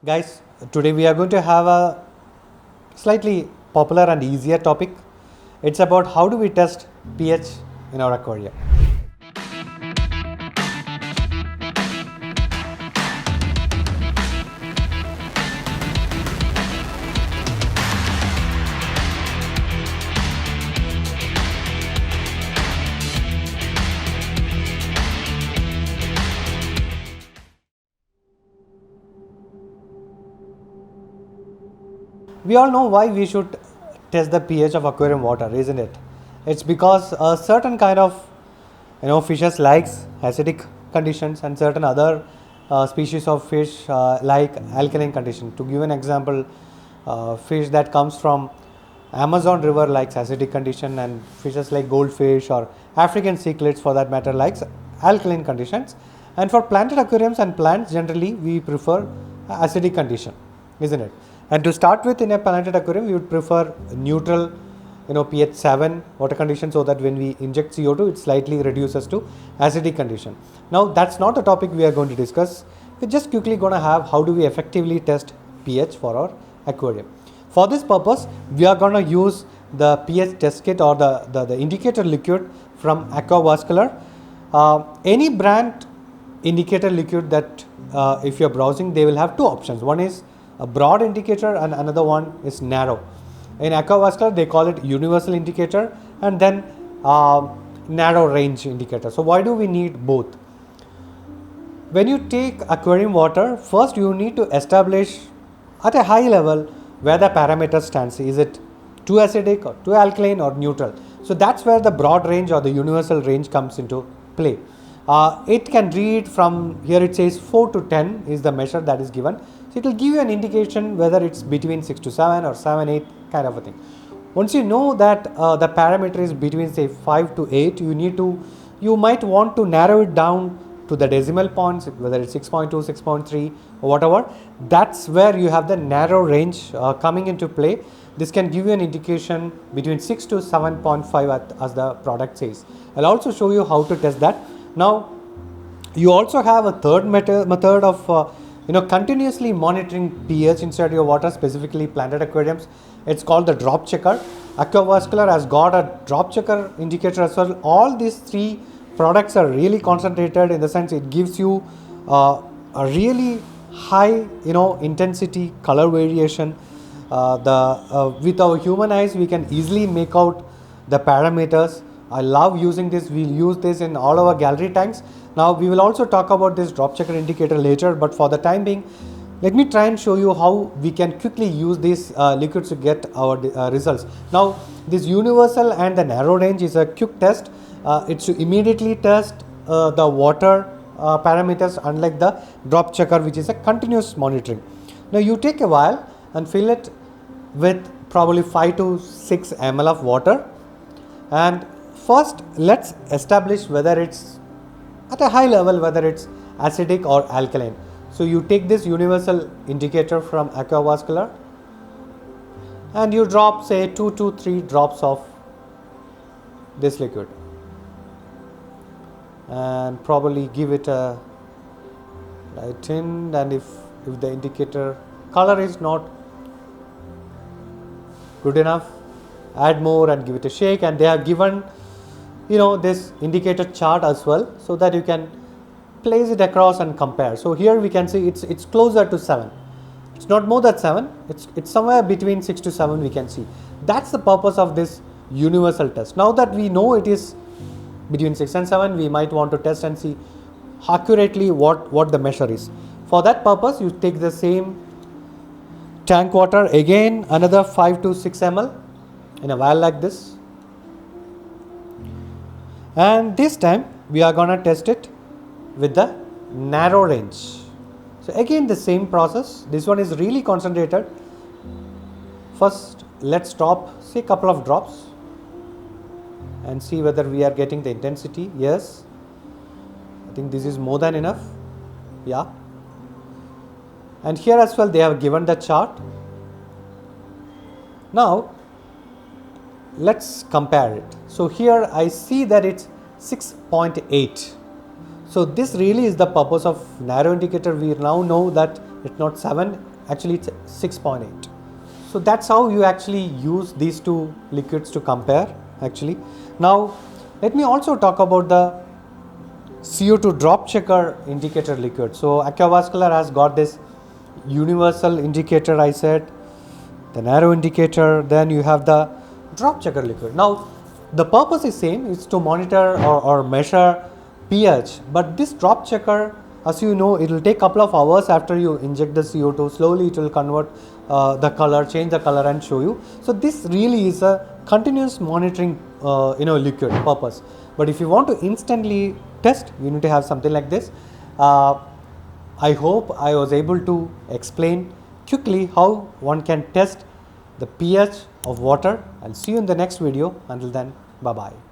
Guys, today we are going to have a slightly popular and easier topic. It's about how do we test pH in our aquarium. We all know why we should test the pH of aquarium water, isn't it? It's because a certain kind of fishes likes acidic conditions and certain other species of fish like alkaline condition. To give an example, fish that comes from Amazon river likes acidic condition, and fishes like goldfish or African cichlids for that matter likes alkaline conditions. And for planted aquariums and plants, generally we prefer acidic condition, isn't it? And to start with, in a planted aquarium, we would prefer neutral, pH 7 water condition, so that when we inject CO2, it slightly reduces to acidic condition. Now, that's not the topic we are going to discuss. We're just quickly going to have how do we effectively test pH for our aquarium. For this purpose, we are going to use the pH test kit or the indicator liquid from Aquavascular. Any brand indicator liquid that if you're browsing, they will have two options. One is a broad indicator and another one is narrow. In aquavascular, they call it universal indicator and then narrow range indicator. So why do we need both? When you take aquarium water, first you need to establish at a high level where the parameter stands. Is it too acidic or too alkaline or neutral? So that's where the broad range or the universal range comes into play. It can read from here, it says 4 to 10 is the measure that is given. So it will give you an indication whether it's between 6 to 7 or 7, 8 kind of a thing. Once you know that the parameter is between say 5 to 8, you might want to narrow it down to the decimal points, whether it's 6.2, 6.3 or whatever. That's where you have the narrow range coming into play. This can give you an indication between 6 to 7.5 as the product says. I'll also show you how to test that. Now, you also have a third method of continuously monitoring pH inside your water, specifically planted aquariums. It's called the drop checker. Aquavascular has got a drop checker indicator as well. All these three products are really concentrated in the sense it gives you a really high intensity color variation. With our human eyes, we can easily make out the parameters. I love using this. We'll use this in all our gallery tanks. Now we will also talk about this drop checker indicator later, but for the time being, let me try and show you how we can quickly use these liquids to get our results. Now this universal and the narrow range is a quick test. It's to immediately test the water parameters, unlike the drop checker, which is a continuous monitoring. Now you take a vial and fill it with probably 5 to 6 ml of water, and first let's establish whether it's at a high level, whether it's acidic or alkaline. So you take this universal indicator from Aquavascular and you drop say 2 to 3 drops of this liquid and probably give it a light in, and if the indicator color is not good enough, add more and give it a shake. And they have given this indicator chart as well, so that you can place it across and compare. So here we can see it's closer to 7. It's not more than 7. It's somewhere between 6 to 7 we can see. That's the purpose of this universal test. Now that we know it is between 6 and 7, we might want to test and see accurately what the measure is. For that purpose, you take the same tank water, again another 5 to 6 ml in a vial like this, and this time we are going to test it with the narrow range. So again the same process. This one is really concentrated. First let's drop say a couple of drops and see whether we are getting the intensity. Yes, I think this is more than enough. Yeah, and here as well they have given the chart. Now let's compare it. So here I see that it's 6.8. So this really is the purpose of narrow indicator. We now know that it's not 7, actually it's 6.8. So that's how you actually use these two liquids to compare actually. Now let me also talk about the CO2 drop checker indicator liquid. So aquavascular has got this universal indicator, I said, the narrow indicator, then you have the drop checker liquid. Now the purpose is same, is to monitor or measure pH, but this drop checker, as you know, it will take couple of hours after you inject the CO2. Slowly it will convert the color, change the color and show you. So this really is a continuous monitoring liquid purpose. But if you want to instantly test, you need to have something like this. I hope I was able to explain quickly how one can test the pH of water. I'll see you in the next video. Until then, bye bye.